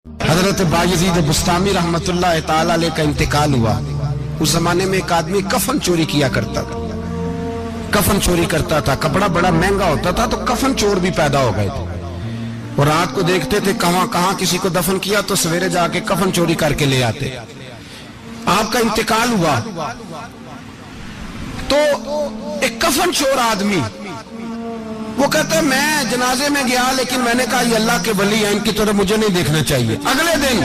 حضرت بایزید بستامی رحمتullah تعالی علیہ کا انتقال ہوا۔ اس زمانے میں ایک آدمی کفن چوری کیا کرتا تھا، کفن چوری کرتا تھا، کپڑا بڑا مہنگا ہوتا تھا تو کفن چور بھی پیدا ہو گئے تھے، اور رات کو دیکھتے تھے کہاں کہاں کسی کو دفن کیا تو سویرے جا کے کفن چوری کر کے لے آتے۔ آپ کا انتقال ہوا تو ایک کفن چور آدمی وہ کہتا ہے میں جنازے میں گیا لیکن میں نے کہا یہ اللہ کے ولی ہیں، ان کی طرف مجھے نہیں دیکھنا چاہیے۔ اگلے دن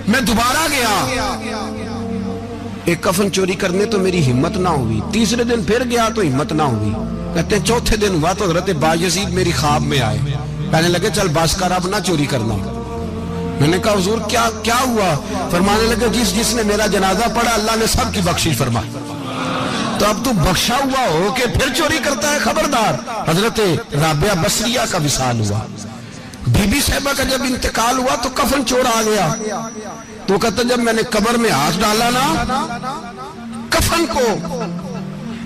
میں دوبارہ گیا، ایک کفن چوری کرنے تو میری ہمت نہ ہوئی، تیسرے دن پھر گیا تو ہمت نہ ہوئی، کہتے ہیں چوتھے دن ہوا تو حضرت بایزید میری خواب میں آئے، کہنے لگے چل بس کر اب نہ چوری کرنا۔ میں نے کہا حضور کیا ہوا؟ فرمانے لگے جس نے میرا جنازہ پڑھا اللہ نے سب کی بخشش فرمائی، تو اب تو بخشا ہوا ہو کہ پھر چوری کرتا ہے، خبردار۔ حضرت رابعہ بصریہ کا وصال ہوا، بی بی صاحبہ کا جب انتقال ہوا تو کفن چور آ گیا، تو کہتا جب میں نے قبر میں ہاتھ ڈالا نا کفن کو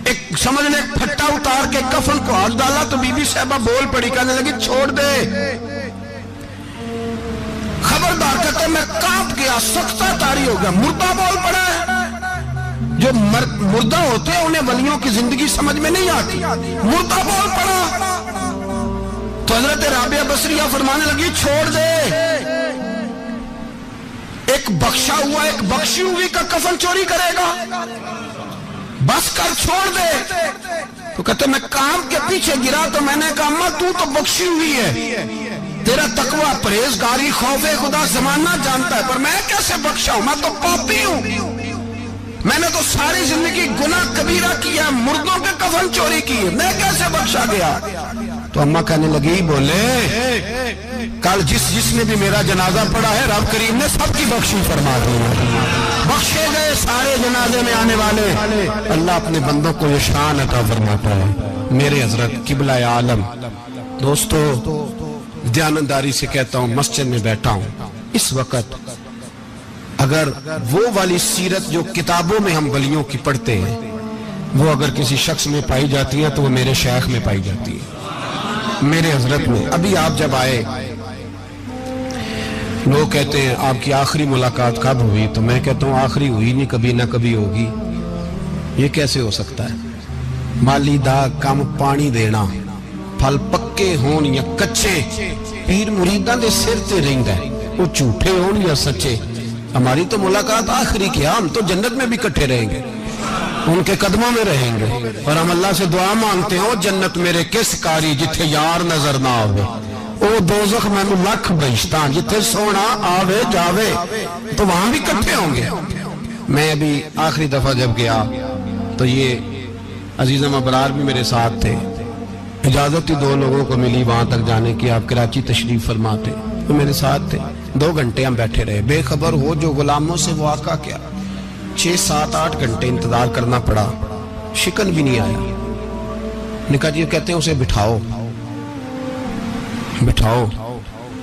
ایک سمجھ لے پھٹا اتار کے کفن کو ہاتھ ڈالا تو بی بی صاحبہ بول پڑی، کہنے لگی چھوڑ دے، خبردار۔ کہتا میں کانپ گیا، سکتہ طاری ہو گیا، مردہ بول پڑا ہے۔ جو مردہ ہوتے ہیں انہیں ولیوں کی زندگی سمجھ میں نہیں آتی، مردہ بول پڑا تو حضرت رابعہ بصریہ فرمانے لگی چھوڑ دے، ایک بخشا ہوا ایک بخشی ہوئی کا کفن چوری کرے گا، بس کر چھوڑ دے۔ تو کہتے میں کام کے پیچھے گرا تو میں نے کہا اماں تو بخشی ہوئی ہے، تیرا تقوی پرہیزگاری خوف خدا زمانہ جانتا ہے، پر میں کیسے بخشا ہوں، میں تو پاپی ہوں، میں نے تو ساری زندگی گناہ کبیرہ کیا، مردوں کے کفن چوری کیے، میں کیسے بخشا گیا؟ تو اماں کہنے لگی بولے کل جس نے بھی میرا جنازہ پڑھا ہے رب کریم نے سب کی بخشش فرما دی، بخشے گئے سارے جنازے میں آنے والے۔ اللہ اپنے بندوں کو یہ شان عطا فرماتا ہے۔ میرے حضرت قبلہ عالم دوستو، دیانتداری سے کہتا ہوں مسجد میں بیٹھا ہوں اس وقت، اگر وہ والی سیرت جو کتابوں میں ہم ولیوں کی پڑھتے ہیں وہ اگر کسی شخص میں پائی جاتی ہے تو وہ میرے شیخ میں پائی جاتی ہے، میرے حضرت میں۔ ابھی آپ جب آئے لوگ کہتے ہیں آپ کی آخری ملاقات کب ہوئی، تو میں کہتا ہوں آخری ہوئی نہیں، کبھی نہ کبھی ہوگی۔ یہ کیسے ہو سکتا ہے؟ مالی دا کم پانی دینا، پھل پکے ہون یا کچے، پیر مریداں دے سر تے رہندا ہے، وہ جھوٹے ہون یا سچے۔ ہماری تو ملاقات آخری کی، ہم تو جنت میں بھی کٹھے رہیں گے، ان کے قدموں میں رہیں گے، اور ہم اللہ سے دعا مانگتے ہیں او جنت میرے کس کاری جتھے یار نظر نہ آوے، او دوزخ میں لکھ بہشتان جتھے سونا آوے جاوے، تو وہاں بھی کٹھے ہوں گے۔ میں ابھی آخری دفعہ جب گیا تو یہ عزیزم ابرار بھی میرے ساتھ تھے، اجازت ہی 2 لوگوں کو ملی وہاں تک جانے کی، آپ کراچی تشریف فرماتے تو میرے ساتھ تھے۔ 2 گھنٹے ہم بیٹھے رہے، بے خبر ہو جو غلاموں سے وہ آقا کیا، 6 7 8 گھنٹے انتظار کرنا پڑا، شکن بھی نہیں آیا۔ نکاح جی کہتے ہیں اسے بٹھاؤ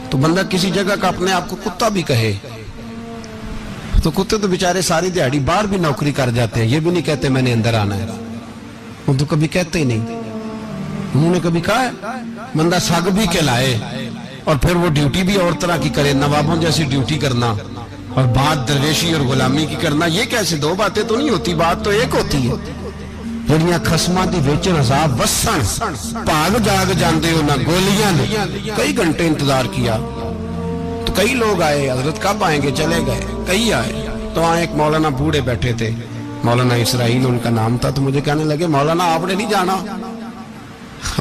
تو بندہ کسی جگہ کا اپنے آپ کو کتا بھی کہے تو کتے تو بیچارے ساری دیہڑی باہر بھی نوکری کر جاتے ہیں، یہ بھی نہیں کہتے میں نے اندر آنا ہے، وہ تو کبھی کہتے ہی نہیں۔ انہوں نے کبھی کہا ہے بندہ ساگ بھی کہلائے اور پھر وہ ڈیوٹی بھی اور طرح کی کرے، نوابوں جیسی ڈیوٹی کرنا اور بات درویشی اور غلامی کی کرنا، یہ کیسے؟ 2 باتیں تو نہیں ہوتی، بات تو ایک ہوتی ہے۔ جڑیاں خسماں دی وچن عذاب وسن بھاگ جاگ جاندے ہو نہ گولیاں نے۔ کئی گھنٹے انتظار کیا تو کئی لوگ آئے، حضرت کب آئیں گے؟ چلے گئے، کئی آئے تو وہاں ایک مولانا بوڑھے بیٹھے تھے، مولانا اسرائیل ان کا نام تھا، تو مجھے کہنے لگے مولانا آپ نے نہیں جانا؟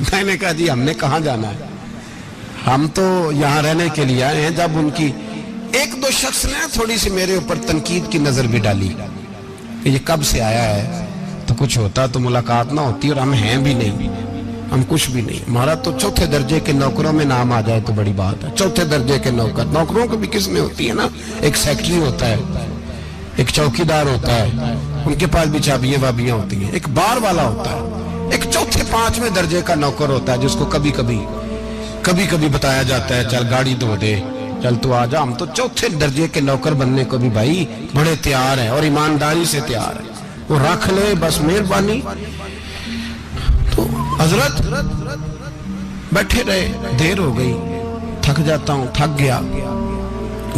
میں نے کہا جی ہم نے کہاں جانا ہے، ہم تو یہاں رہنے کے لیے آئے ہیں۔ جب ان کی 1-2 شخص نے تھوڑی سی میرے اوپر تنقید کی نظر بھی ڈالی کہ یہ کب سے آیا ہے، تو کچھ ہوتا تو ملاقات نہ ہوتی، اور ہم ہیں بھی نہیں، ہم کچھ بھی نہیں، ہمارا تو 4تھے درجے کے نوکروں میں نام آ جائے تو بڑی بات ہے۔ 4تھے درجے کے نوکروں کو بھی کس میں ہوتی ہے نا، ایک سیکٹری ہوتا ہے، ایک چوکیدار ہوتا ہے، ان کے پاس بھی چابیاں وابیاں ہوتی ہیں، ایک بار والا ہوتا ہے، ایک 4تھے 5ویں درجے کا نوکر ہوتا ہے جس کو کبھی کبھی بتایا جاتا ہے چل گاڑی دھو دے، چل تو آ جا۔ ہم تو 4تھے درجے کے نوکر بننے کو بھی بھائی بڑے تیار ہیں اور ایمانداری سے تیار ہیں، وہ رکھ لے بس مہربانی۔ تو حضرت بیٹھے رہے، دیر ہو گئی، تھک جاتا ہوں، تھک گیا،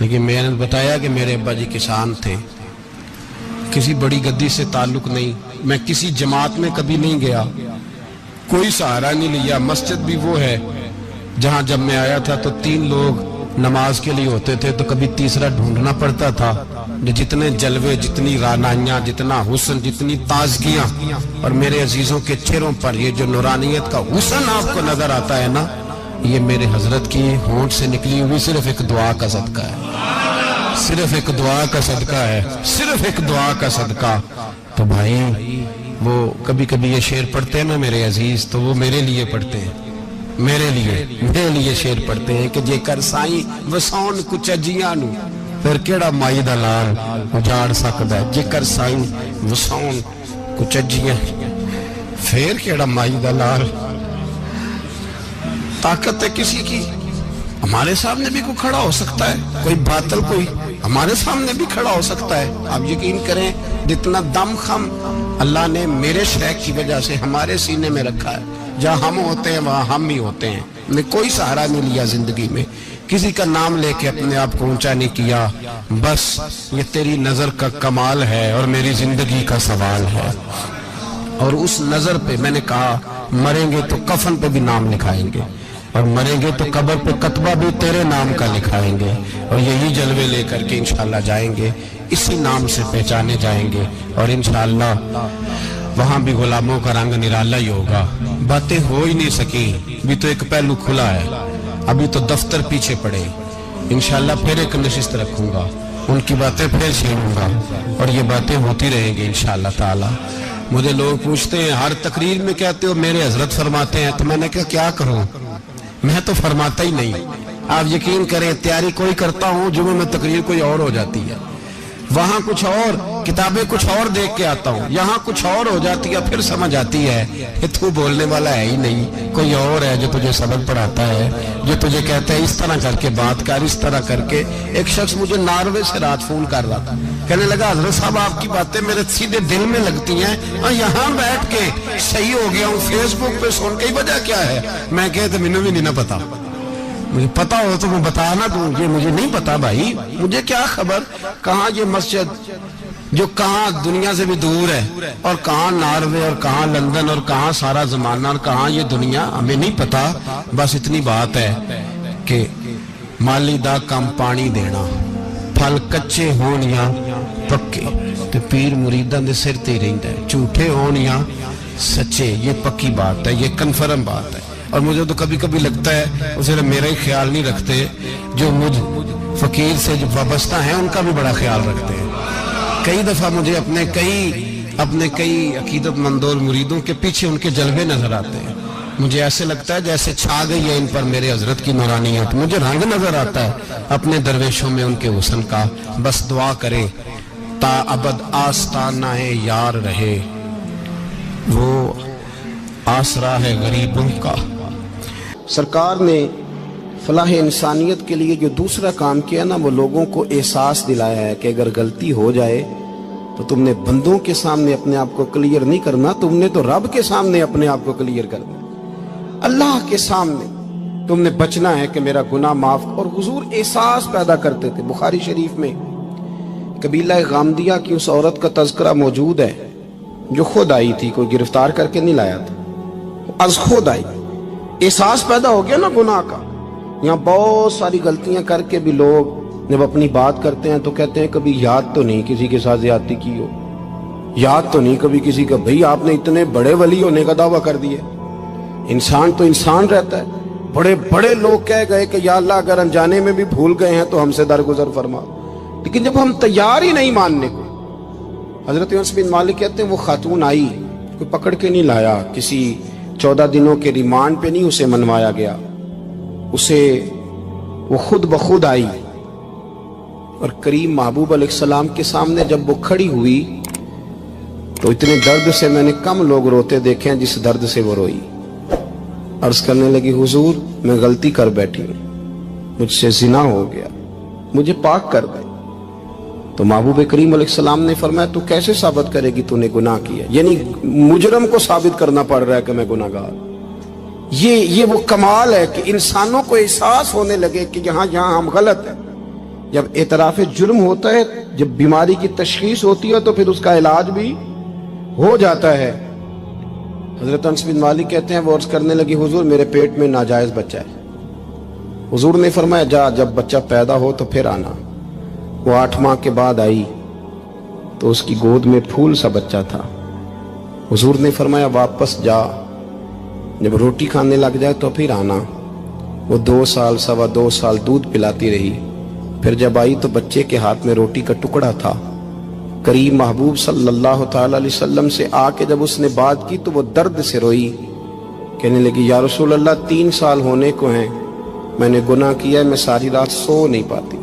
لیکن میں نے بتایا کہ میرے ابا جی کسان تھے، کسی بڑی گدی سے تعلق نہیں، میں کسی جماعت میں کبھی نہیں گیا، کوئی سہارا نہیں لیا۔ مسجد بھی وہ ہے جہاں جب میں آیا تھا تو 3 لوگ نماز کے لیے ہوتے تھے، تو کبھی تیسرا ڈھونڈنا پڑتا تھا۔ جتنے جلوے، جتنی رانائیاں، جتنا حسن، جتنی تازگیاں، اور میرے عزیزوں کے چہروں پر یہ جو نورانیت کا حسن آپ کو نظر آتا ہے نا، یہ میرے حضرت کی ہونٹ سے نکلی ہوئی صرف ایک دعا کا صدقہ ہے، صرف ایک دعا کا صدقہ ہے، صرف ایک دعا کا صدقہ۔ تو بھائی وہ کبھی کبھی یہ شعر پڑھتے ہیں نا میرے عزیز، تو وہ میرے لیے پڑھتے ہیں، میرے لیے شعر پڑھتے ہیں کہ جے کر سائیں وسون کچھ اجیاں نو پھر کیڑا مائی دا لال اجاڑ سکدا ہے، جے کر سائیں وسون کچھ اجیاں پھر کیڑا مائی دا لال۔ طاقت ہے کسی کی، ہمارے سامنے بھی کوئی کھڑا ہو سکتا ہے، کوئی باطل کوئی ہمارے سامنے بھی کھڑا ہو سکتا ہے۔ آپ یقین کریں جتنا دم خم اللہ نے میرے شیخ کی وجہ سے ہمارے سینے میں رکھا ہے، جہاں ہم ہوتے ہیں وہاں ہم ہی ہوتے ہیں۔ میں کوئی سہارا نہیں لیا زندگی میں، کسی کا نام لے کے اپنے آپ کو اونچا نہیں کیا، بس یہ تیری نظر کا کمال ہے اور میری زندگی کا سوال ہے۔ اور اس نظر پہ میں نے کہا مریں گے تو کفن پہ بھی نام لکھائیں گے، اور مریں گے تو قبر پہ کتبہ بھی تیرے نام کا لکھائیں گے، اور یہی جلوے لے کر کے انشاءاللہ جائیں گے، اسی نام سے پہچانے جائیں گے، اور انشاءاللہ وہاں بھی غلاموں کا رنگ نرالا ہی ہوگا۔ باتیں ہو ہی نہیں سکیں، بھی تو ایک پہلو کھلا ہے، ابھی تو دفتر پیچھے پڑے، انشاءاللہ پھر ایک نشست رکھوں گا، ان کی باتیں پھر چھیڑوں گا، اور یہ باتیں ہوتی رہیں گی انشاءاللہ تعالی۔ مجھے لوگ پوچھتے ہیں ہر تقریر میں کہتے ہو میرے حضرت فرماتے ہیں، تو میں نے کہا کیا کروں، میں تو فرماتا ہی نہیں۔ آپ یقین کریں تیاری کوئی کرتا ہوں، جمعہ میں تقریر کوئی اور ہو جاتی ہے، وہاں کچھ اور، کتابیں کچھ اور دیکھ کے آتا ہوں، یہاں کچھ اور ہو جاتی ہے، پھر سمجھ آتی ہے کہ تو بولنے والا ہے ہی نہیں، کوئی اور ہے جو تجھے سبق پڑھاتا ہے، جو تجھے کہتا ہے اس طرح کر کے بات کر، اس طرح کر کے۔ ایک شخص مجھے ناروے سے رات فون کر رہا تھا، کہنے لگا حضرت صاحب آپ کی باتیں میرے سیدھے دل میں لگتی ہیں، اور یہاں بیٹھ کے صحیح ہو گیا ہوں، فیس بک پہ سن کے وجہ کیا ہے؟ میں کہتا مجھے بھی نہیں پتا، مجھے پتا ہو تو میں بتا نہ دوں، یہ مجھے نہیں پتا بھائی، مجھے کیا خبر کہاں یہ مسجد جو کہاں دنیا سے بھی دور ہے، اور کہاں ناروے، اور کہاں لندن، اور کہاں سارا زمانہ، اور کہاں یہ دنیا، ہمیں نہیں پتا۔ بس اتنی بات ہے کہ مالی دا کم پانی دینا، پھل کچے ہون یا پکے، تو پیر مریداں دے سر تے رہندا ہے، جھوٹے ہون یا سچے، یہ پکی بات ہے، یہ کنفرم بات ہے۔ اور مجھے تو کبھی کبھی لگتا ہے وہ صرف میرا ہی خیال نہیں رکھتے، جو مجھ فقیر سے جو وابستہ ہیں ان کا بھی بڑا خیال رکھتے ہیں۔ کئی دفعہ مجھے اپنے کئی عقیدت مندوں مریدوں کے پیچھے ان کے جلوے نظر آتے ہیں، مجھے ایسے لگتا ہے جیسے چھا گئی ہے ان پر میرے حضرت کی نورانیت، مجھے رنگ نظر آتا ہے اپنے درویشوں میں ان کے حسن کا۔ بس دعا کریں تا ابد آستانہ یار رہے، وہ آسرا ہے غریبوں کا۔ سرکار نے فلاح انسانیت کے لیے جو دوسرا کام کیا نا، وہ لوگوں کو احساس دلایا ہے کہ اگر غلطی ہو جائے تو تم نے بندوں کے سامنے اپنے آپ کو کلیئر نہیں کرنا، تم نے تو رب کے سامنے اپنے آپ کو کلیئر کرنا، اللہ کے سامنے تم نے بچنا ہے کہ میرا گناہ معاف۔ اور حضور احساس پیدا کرتے تھے۔ بخاری شریف میں قبیلہ غامدیہ کی اس عورت کا تذکرہ موجود ہے جو خود آئی تھی، کوئی گرفتار کر کے نہیں لایا تھا، از خود آئی، احساس پیدا ہو گیا نا گناہ کا۔ یہاں بہت ساری غلطیاں کر کے بھی لوگ جب اپنی بات کرتے ہیں تو کہتے ہیں کبھی یاد تو نہیں کسی کے ساتھ زیادتی کی ہو، یاد تو نہیں کبھی کسی کا، بھئی آپ نے اتنے بڑے ولی ہونے کا دعویٰ کر دیا۔ انسان تو انسان رہتا ہے، بڑے بڑے لوگ کہہ گئے کہ یا اللہ اگر انجانے میں بھی بھول گئے ہیں تو ہم سے درگزر فرما، لیکن جب ہم تیار ہی نہیں ماننے کو۔ حضرت انس بن مالک کہتے ہیں وہ خاتون آئی، کوئی پکڑ کے نہیں لایا، کسی 14 دنوں کے ریمانڈ پہ نہیں اسے منوایا گیا، اسے وہ خود بخود آئی، اور کریم محبوب علیہ السلام کے سامنے جب وہ کھڑی ہوئی تو اتنے درد سے میں نے کم لوگ روتے دیکھے ہیں جس درد سے وہ روئی۔ عرض کرنے لگی حضور میں غلطی کر بیٹھی ہوں، مجھ سے زنا ہو گیا، مجھے پاک کر دے۔ تو محبوب کریم علیہ السلام نے فرمایا تو کیسے ثابت کرے گی تو نے گناہ کیا؟ یعنی مجرم کو ثابت کرنا پڑ رہا ہے کہ میں گناہ گار۔ یہ وہ کمال ہے کہ انسانوں کو احساس ہونے لگے کہ یہاں ہم غلط ہیں، جب اعتراف جرم ہوتا ہے، جب بیماری کی تشخیص ہوتی ہے تو پھر اس کا علاج بھی ہو جاتا ہے۔ حضرت انس بن مالک کہتے ہیں وہ عرض کرنے لگی حضور میرے پیٹ میں ناجائز بچہ ہے۔ حضور نے فرمایا جا جب بچہ پیدا ہو تو پھر آنا۔ وہ 8 ماہ کے بعد آئی تو اس کی گود میں پھول سا بچہ تھا۔ حضور نے فرمایا واپس جا، جب روٹی کھانے لگ جائے تو پھر آنا۔ وہ 2 سال 2.25 سال دودھ پلاتی رہی، پھر جب آئی تو بچے کے ہاتھ میں روٹی کا ٹکڑا تھا۔ کریم محبوب صلی اللہ تعالی علیہ وسلم سے آ کے جب اس نے بات کی تو وہ درد سے روئی، کہنے لگی یا رسول اللہ 3 سال ہونے کو ہیں، میں نے گناہ کیا ہے، میں ساری رات سو نہیں پاتی۔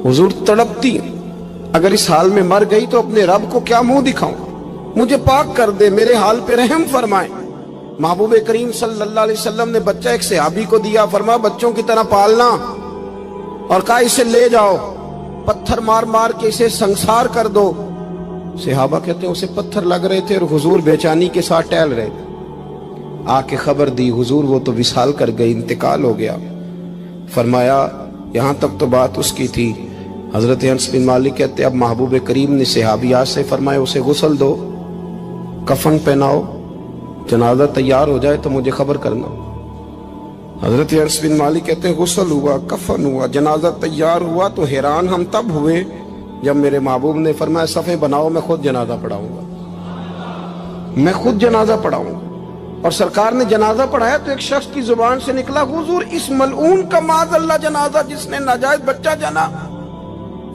حضور تڑپتی، اگر اس حال میں مر گئی تو اپنے رب کو کیا منہ دکھاؤں، مجھے پاک کر دے، میرے حال پہ رحم فرمائے۔ محبوب کریم صلی اللہ علیہ وسلم نے بچہ ایک صحابی کو دیا، فرمایا بچوں کی طرح پالنا، اور کہا اسے لے جاؤ، پتھر مار مار کے اسے سنسار کر دو۔ صحابہ کہتے ہیں اسے پتھر لگ رہے تھے اور حضور بے چینی کے ساتھ ٹہل رہے تھے۔ آ کے خبر دی حضور وہ تو وصال کر گئی، انتقال ہو گیا۔ فرمایا یہاں تک تو بات اس کی تھی۔ حضرت انس بن مالک کہتے اب محبوب کریم نے صحابیات سے فرمایا اسے غسل دو، کفن پہناؤ، جنازہ تیار ہو جائے تو مجھے خبر کرنا۔ حضرت انس بن مالک کہتے ہیں غسل ہوا، کفن ہوا، جنازہ تیار ہوا تو حیران ہم تب ہوئے جب میرے محبوب نے فرمایا صفیں بناؤ، میں خود جنازہ پڑھاؤں گا، میں خود جنازہ پڑھاؤں گا۔ اور سرکار نے جنازہ پڑھایا تو ایک شخص کی زبان سے نکلا حضور اس ملعون کا معاذ اللہ جنازہ جس نے ناجائز بچہ جنا،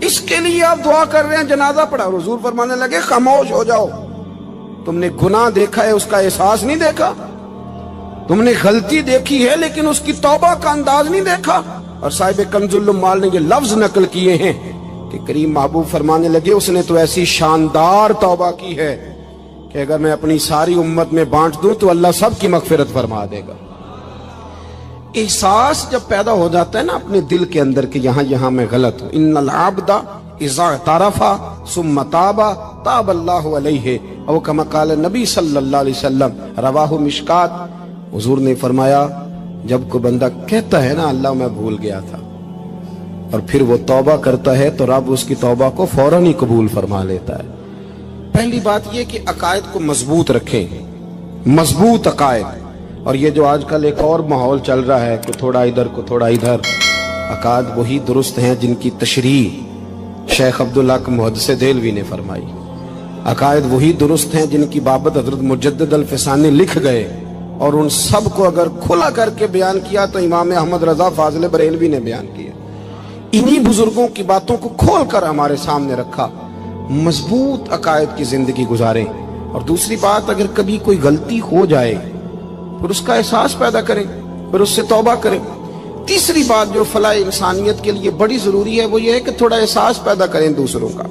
اس کے لیے آپ دعا کر رہے ہیں، جنازہ پڑھا۔ حضور فرمانے لگے خاموش ہو جاؤ، تم نے گناہ دیکھا ہے اس کا احساس نہیں دیکھا، تم نے غلطی دیکھی ہے لیکن اس کی توبہ کا انداز نہیں دیکھا۔ اور صاحب کنز العمال نے یہ لفظ نقل کیے ہیں کہ کریم محبوب فرمانے لگے اس نے تو ایسی شاندار توبہ کی ہے کہ اگر میں اپنی ساری امت میں بانٹ دوں تو اللہ سب کی مغفرت فرما دے گا۔ احساس جب پیدا ہو جاتا ہے نا اپنے دل کے اندر کہ یہاں میں غلط ہوں، ان العبد اذا اعترف ثم تاب تاب اللہ علیہ، او کما قال نبی صلی اللہ علیہ وسلم، رواہ مشکات۔ حضور نے فرمایا جب کوئی بندہ کہتا ہے نا اللہ میں بھول گیا تھا، اور پھر وہ توبہ کرتا ہے تو رب اس کی توبہ کو فوراً ہی قبول فرما لیتا ہے۔ پہلی بات یہ کہ عقائد کو مضبوط رکھیں، مضبوط عقائد۔ اور یہ جو آج کل ایک اور ماحول چل رہا ہے کہ تھوڑا ادھر کو تھوڑا ادھر، عقائد وہی درست ہیں جن کی تشریح شیخ عبدالحق محدث دہلوی نے فرمائی، عقائد وہی درست ہیں جن کی بابت حضرت مجدد الفسانی لکھ گئے، اور ان سب کو اگر کھلا کر کے بیان کیا تو امام احمد رضا فاضل بریلوی نے بیان کیا۔ انہی بزرگوں کی باتوں کو کھول کر ہمارے سامنے رکھا۔ مضبوط عقائد کی زندگی گزاریں۔ اور دوسری بات، اگر کبھی کوئی غلطی ہو جائے پھر اس کا احساس پیدا کریں، پھر اس سے توبہ کریں۔ تیسری بات جو فلاح انسانیت کے لیے بڑی ضروری ہے وہ یہ ہے کہ تھوڑا احساس پیدا کریں دوسروں کا۔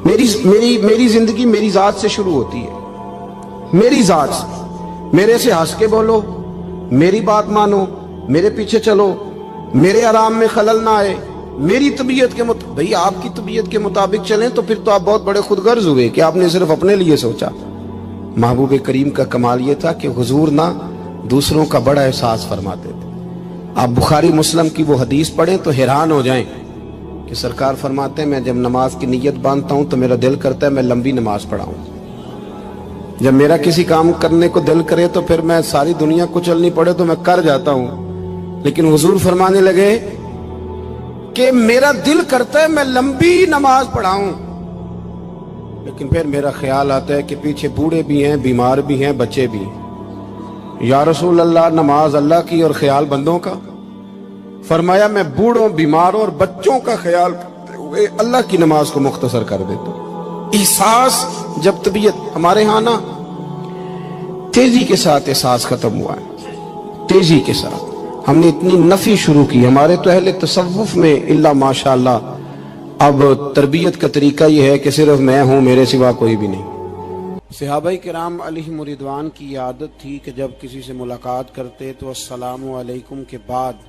میری زندگی میری ذات سے شروع ہوتی ہے، میری ذات سے، میرے سے ہنس کے بولو، میری بات مانو، میرے پیچھے چلو، میرے آرام میں خلل نہ آئے، میری طبیعت کے مطابق۔ بھئی آپ کی طبیعت کے مطابق چلیں تو پھر تو آپ بہت بڑے خود غرض ہوئے کہ آپ نے صرف اپنے لیے سوچا۔ محبوب کریم کا کمال یہ تھا کہ حضور نہ دوسروں کا بڑا احساس فرماتے تھے۔ آپ بخاری مسلم کی وہ حدیث پڑھیں تو حیران ہو جائیں کہ سرکار فرماتے ہیں میں جب نماز کی نیت باندھتا ہوں تو میرا دل کرتا ہے میں لمبی نماز پڑھاؤں، جب میرا کسی کام کرنے کو دل کرے تو پھر میں ساری دنیا کچلنی پڑے تو میں کر جاتا ہوں، لیکن حضور فرمانے لگے کہ میرا دل کرتا ہے میں لمبی نماز پڑھاؤں، لیکن پھر میرا خیال آتا ہے کہ پیچھے بوڑھے بھی ہیں، بیمار بھی ہیں، بچے بھی ہیں۔ یا رسول اللہ نماز اللہ کی اور خیال بندوں کا؟ فرمایا میں بوڑھوں، بیماروں اور بچوں کا خیال کرتے ہوئے اللہ کی نماز کو مختصر کر دیتا ہوں۔ احساس جب طبیعت ہمارے ہاں نا تیزی کے ساتھ احساس ختم ہوا ہے، تیزی کے ساتھ ہم نے اتنی نفی شروع کی ہمارے تو اہل تصوف میں، اللہ ماشاءاللہ اب تربیت کا طریقہ یہ ہے کہ صرف میں ہوں، میرے سوا کوئی بھی نہیں۔ صحابہ کرام علیہم رضوان کی عادت تھی کہ جب کسی سے ملاقات کرتے تو السلام علیکم کے بعد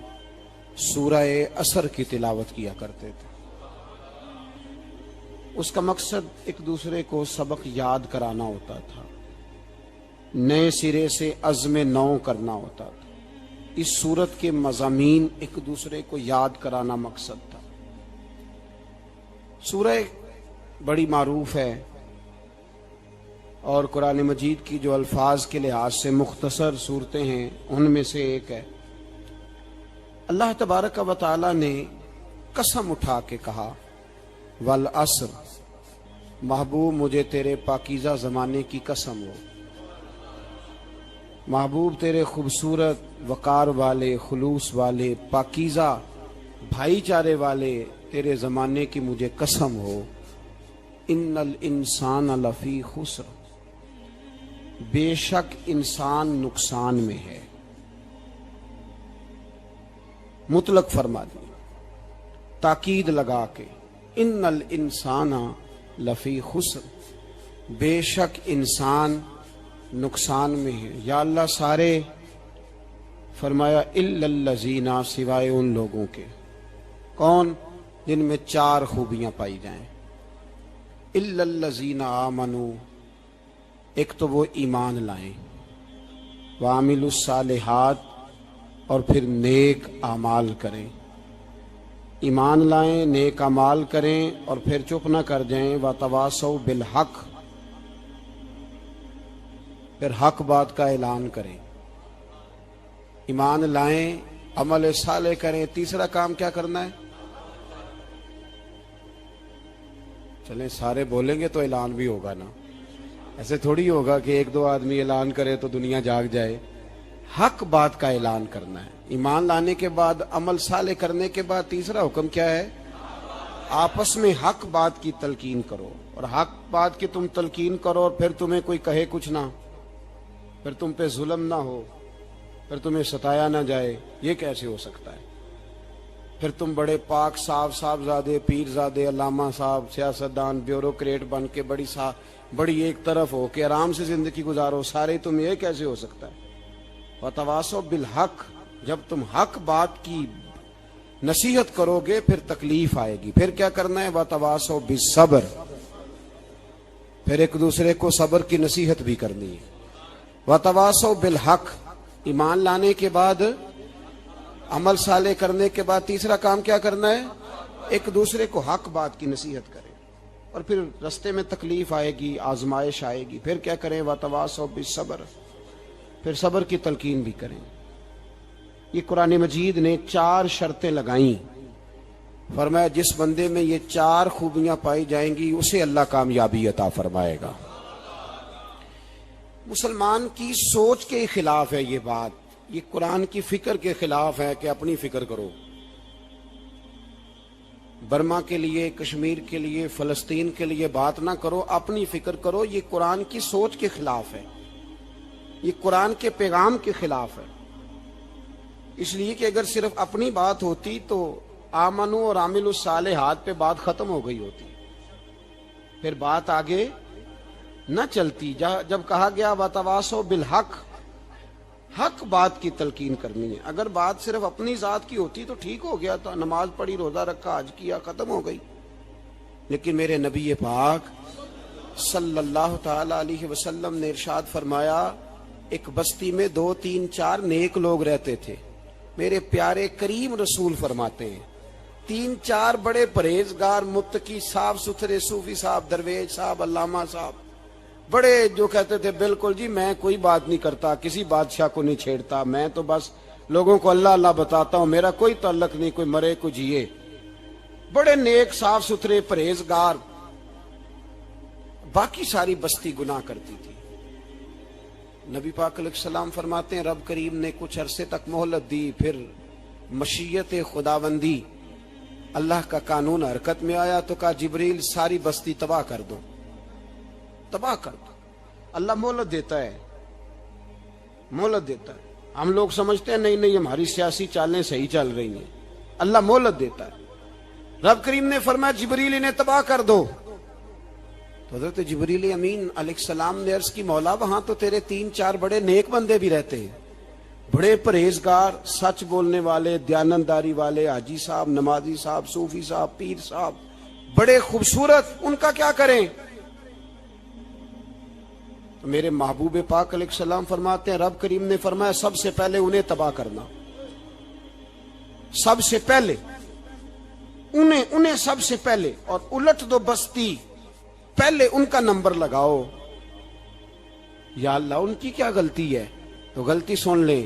سورہ عصر کی تلاوت کیا کرتے تھے۔ اس کا مقصد ایک دوسرے کو سبق یاد کرانا ہوتا تھا، نئے سرے سے عزم نو کرنا ہوتا تھا۔ اس صورت کے مضامین ایک دوسرے کو یاد کرانا مقصد تھا۔ سورہ بڑی معروف ہے اور قرآن مجید کی جو الفاظ کے لحاظ سے مختصر صورتیں ہیں ان میں سے ایک ہے۔ اللہ تبارک و تعالی نے قسم اٹھا کے کہا والعصر، محبوب مجھے تیرے پاکیزہ زمانے کی قسم ہو، محبوب تیرے خوبصورت وقار والے، خلوص والے، پاکیزہ بھائی چارے والے تیرے زمانے کی مجھے قسم ہو، ان الانسان لفی خسر، بے شک انسان نقصان میں ہے۔ مطلق فرما دی، تاکید لگا کے، ان الانسان لفی خسر، بے شک انسان نقصان میں ہے۔ یا اللہ سارے، فرمایا الا الذین، سوائے ان لوگوں کے، کون؟ جن میں چار خوبیاں پائی جائیں۔ الا الذین آمنوا، ایک تو وہ ایمان لائیں، وعملوا الصالحات، اور پھر نیک اعمال کریں۔ ایمان لائیں، نیک اعمال کریں، اور پھر چپ نہ کر جائیں، وتواصوا بالحق، پھر حق بات کا اعلان کریں۔ ایمان لائیں، عمل صالح کریں، تیسرا کام کیا کرنا ہے؟ چلیں سارے بولیں گے تو اعلان بھی ہوگا نا، ایسے تھوڑی ہوگا کہ ایک دو آدمی اعلان کرے تو دنیا جاگ جائے۔ حق بات کا اعلان کرنا ہے۔ ایمان لانے کے بعد، عمل صالح کرنے کے بعد تیسرا حکم کیا ہے؟ آپس میں حق بات کی تلقین کرو، اور حق بات کی تم تلقین کرو، اور پھر تمہیں کوئی کہے کچھ نہ، پھر تم پہ ظلم نہ ہو، پھر تمہیں ستایا نہ جائے، یہ کیسے ہو سکتا ہے؟ پھر تم بڑے پاک صاحبزادے، پیرزادے، علامہ صاحب، سیاستدان، بیوروکریٹ بن کے بڑی ایک طرف ہو کے آرام سے زندگی گزارو سارے، تم یہ کیسے ہو سکتا ہے؟ وتواصوا بالحق، جب تم حق بات کی نصیحت کرو گے پھر تکلیف آئے گی۔ پھر کیا کرنا ہے؟ وتواصوا بالصبر، پھر ایک دوسرے کو صبر کی نصیحت بھی کرنی ہے۔ وتواصوا بالحق، ایمان لانے کے بعد، عمل صالح کرنے کے بعد تیسرا کام کیا کرنا ہے؟ ایک دوسرے کو حق بات کی نصیحت کریں، اور پھر رستے میں تکلیف آئے گی، آزمائش آئے گی، پھر کیا کریں؟ وتواصوا بالصبر، پھر صبر کی تلقین بھی کریں۔ یہ قرآن مجید نے 4 شرطیں لگائیں، فرمایا جس بندے میں یہ 4 خوبیاں پائی جائیں گی اسے اللہ کامیابی عطا فرمائے گا۔ مسلمان کی سوچ کے خلاف ہے یہ بات، یہ قرآن کی فکر کے خلاف ہے کہ اپنی فکر کرو۔ برما کے لیے، کشمیر کے لیے، فلسطین کے لیے بات نہ کرو، اپنی فکر کرو۔ یہ قرآن کی سوچ کے خلاف ہے، یہ قرآن کے پیغام کے خلاف ہے۔ اس لیے کہ اگر صرف اپنی بات ہوتی تو آمنو اور عاملوا الصالحات پہ بات ختم ہو گئی ہوتی، پھر بات آگے نہ چلتی۔ جب کہا گیا وتواصوا بالحق، حق بات کی تلقین کرنی ہے۔ اگر بات صرف اپنی ذات کی ہوتی تو ٹھیک ہو گیا تھا، نماز پڑھی، روزہ رکھا، حج کیا، ختم ہو گئی۔ لیکن میرے نبی پاک صلی اللہ تعالی علیہ وسلم نے ارشاد فرمایا، ایک بستی میں 2 3 4 نیک لوگ رہتے تھے۔ میرے پیارے کریم رسول فرماتے ہیں 3 4 بڑے پرہیزگار، متقی، صاف ستھرے صوفی صاحب، درویش صاحب، علامہ صاحب، بڑے جو کہتے تھے بالکل جی میں کوئی بات نہیں کرتا، کسی بادشاہ کو نہیں چھیڑتا، میں تو بس لوگوں کو اللہ اللہ بتاتا ہوں، میرا کوئی تعلق نہیں، کوئی مرے کوئی جیے، بڑے نیک صاف ستھرے پرہیزگار۔ باقی ساری بستی گناہ کرتی تھی۔ نبی پاک علیہ السلام فرماتے ہیں رب کریم نے کچھ عرصے تک مہلت دی، پھر مشیت خداوندی، اللہ کا قانون حرکت میں آیا تو کہا جبریل ساری بستی تباہ کر دو، تباہ کر دو۔ اللہ مہلت دیتا ہے، مہلت دیتا ہے۔ ہم لوگ سمجھتے ہیں نہیں ہماری سیاسی چالیں صحیح چل رہی ہیں، اللہ مہلت دیتا ہے۔ رب کریم نے فرمایا جبریل انہیں تباہ کر دو، تو حضرت جبریل امین علیہ السلام نے عرض کی مولا وہاں تو تیرے 3 4 بڑے نیک بندے بھی رہتے ہیں، بڑے پرہیزگار، سچ بولنے والے، دیانتداری والے، حاجی صاحب، نمازی صاحب، صوفی صاحب، پیر صاحب، بڑے خوبصورت، ان کا کیا کریں؟ تو میرے محبوب پاک علیہ السلام فرماتے ہیں رب کریم نے فرمایا سب سے پہلے انہیں تباہ کرنا۔ سب سے پہلے انہیں سب سے پہلے، اور الٹ دو بستی، پہلے ان کا نمبر لگاؤ. یا اللہ ان کی کیا غلطی ہے؟ تو غلطی سن لیں.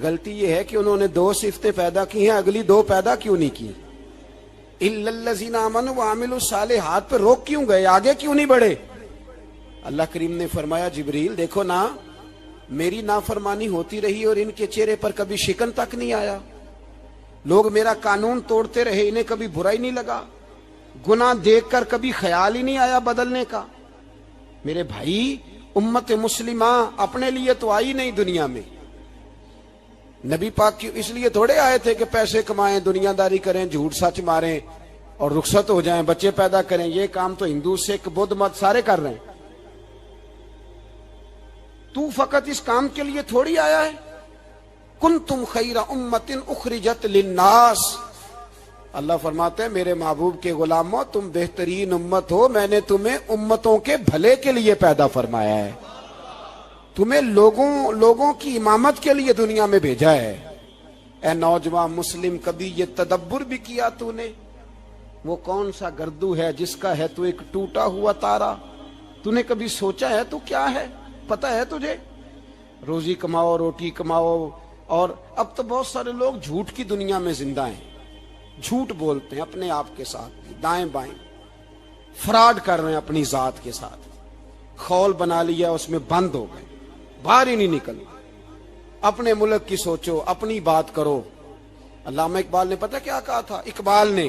غلطی یہ ہے کہ انہوں نے 2 صفتیں پیدا کی ہیں، اگلی 2 پیدا کیوں نہیں کی؟ الا الذین آمنوا وعملوا الصالحات پہ روک کیوں گئے؟ آگے کیوں نہیں بڑھے؟ اللہ کریم نے فرمایا جبریل دیکھو نا، میری نافرمانی ہوتی رہی اور ان کے چہرے پر کبھی شکن تک نہیں آیا. لوگ میرا قانون توڑتے رہے، انہیں کبھی برا ہی نہیں لگا. گناہ دیکھ کر کبھی خیال ہی نہیں آیا بدلنے کا. میرے بھائی امت مسلمہ اپنے لیے تو آئی نہیں دنیا میں. نبی پاک کی اس لیے تھوڑے آئے تھے کہ پیسے کمائیں، دنیا داری کریں، جھوٹ سچ ماریں اور رخصت ہو جائیں، بچے پیدا کریں. یہ کام تو ہندو سکھ بدھ مت سارے کر رہے ہیں. تو فقط اس کام کے لیے تھوڑی آیا ہے. کنتم خیر امت اخرجت للناس. اللہ فرماتے ہیں میرے محبوب کے غلاموں تم بہترین امت ہو، میں نے تمہیں امتوں کے بھلے کے لیے پیدا فرمایا ہے، تمہیں لوگوں کی امامت کے لیے دنیا میں بھیجا ہے. اے نوجوان مسلم، کبھی یہ تدبر بھی کیا تو نے؟ وہ کون سا گردو ہے جس کا ہے تو ایک ٹوٹا ہوا تارا؟ تو نے کبھی سوچا ہے تو کیا ہے؟ پتہ ہے تجھے؟ روزی کماؤ، روٹی کماؤ. اور اب تو بہت سارے لوگ جھوٹ کی دنیا میں زندہ ہیں، جھوٹ بولتے ہیں اپنے آپ کے ساتھ، دائیں بائیں فراڈ کر رہے ہیں اپنی ذات کے ساتھ. خول بنا لیا، اس میں بند ہو گئے، باہر ہی نہیں نکل. اپنے ملک کی سوچو، اپنی بات کرو. علامہ اقبال نے پتہ کیا کہا تھا؟ اقبال نے،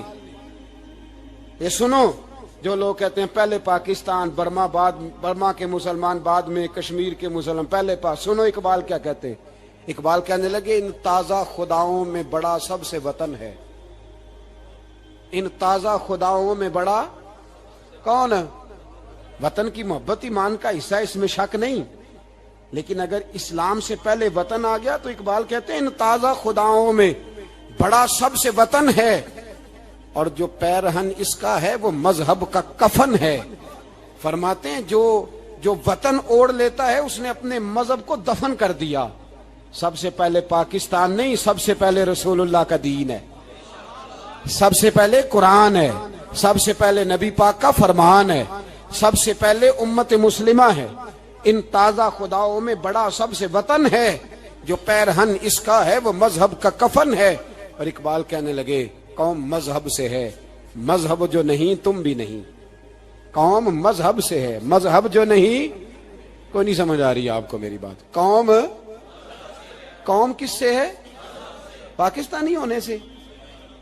یہ سنو، جو لوگ کہتے ہیں پہلے پاکستان، برما کے مسلمان بعد میں، کشمیر کے مسلمان پہلے سنو اقبال کیا کہتے ہیں. اقبال کہنے لگے ان تازہ خداؤں میں بڑا سب سے وطن ہے. ان تازہ خداؤں میں بڑا کون؟ وطن کی محبت ایمان کا حصہ، اس میں شک نہیں. لیکن اگر اسلام سے پہلے وطن آ گیا تو اقبال کہتے ہیں ان تازہ خداؤں میں بڑا سب سے وطن ہے، اور جو پیرہن اس کا ہے وہ مذہب کا کفن ہے. فرماتے ہیں جو وطن اوڑھ لیتا ہے اس نے اپنے مذہب کو دفن کر دیا. سب سے پہلے پاکستان نہیں، سب سے پہلے رسول اللہ کا دین ہے، سب سے پہلے قرآن ہے، سب سے پہلے نبی پاک کا فرمان ہے، سب سے پہلے امت مسلمہ ہے. ان تازہ خداؤں میں بڑا سب سے وطن ہے، جو پیرہن اس کا ہے وہ مذہب کا کفن ہے. اور اقبال کہنے لگے قوم مذہب سے ہے، مذہب جو نہیں تم بھی نہیں. قوم مذہب سے ہے، مذہب جو نہیں. کوئی نہیں سمجھ آ رہی آپ کو میری بات؟ قوم کس سے ہے؟ پاکستانی ہونے سے،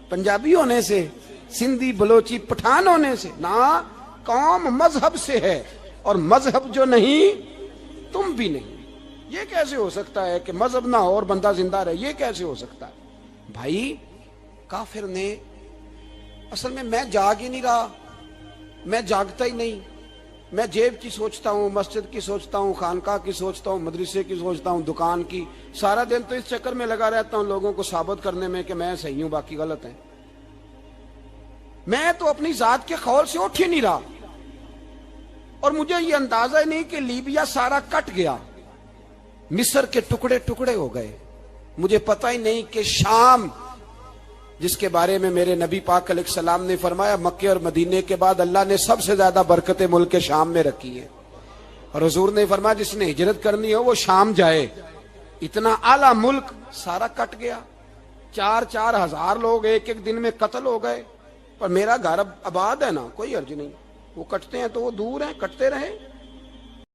پنجابی ہونے سے، سندھی بلوچی پٹھان ہونے سے نہ. قوم مذہب سے ہے، اور مذہب جو نہیں تم بھی نہیں. یہ کیسے ہو سکتا ہے کہ مذہب نہ ہو اور بندہ زندہ رہے؟ یہ کیسے ہو سکتا ہے؟ بھائی کافر نے اصل میں جاگ ہی نہیں رہا، میں جاگتا ہی نہیں. میں جیب کی سوچتا ہوں، مسجد کی سوچتا ہوں، خانقاہ کی سوچتا ہوں، مدرسے کی سوچتا ہوں، دکان کی. سارا دن تو اس چکر میں لگا رہتا ہوں لوگوں کو ثابت کرنے میں کہ میں صحیح ہوں باقی غلط ہیں. میں تو اپنی ذات کے خول سے اٹھ ہی نہیں رہا. اور مجھے یہ اندازہ ہی نہیں کہ لیبیا سارا کٹ گیا، مصر کے ٹکڑے ٹکڑے ہو گئے. مجھے پتہ ہی نہیں کہ شام، جس کے بارے میں میرے نبی پاک علیہ السلام نے فرمایا مکے اور مدینے کے بعد اللہ نے سب سے زیادہ برکتیں ملک کے شام میں رکھی ہیں. اور حضور نے فرمایا جس نے ہجرت کرنی ہو وہ شام جائے. اتنا اعلیٰ ملک سارا کٹ گیا. 4 ہزار لوگ ایک دن میں قتل ہو گئے. پر میرا گھر اب آباد ہے نا، کوئی حرج نہیں. وہ کٹتے ہیں تو وہ دور ہیں، کٹتے رہیں.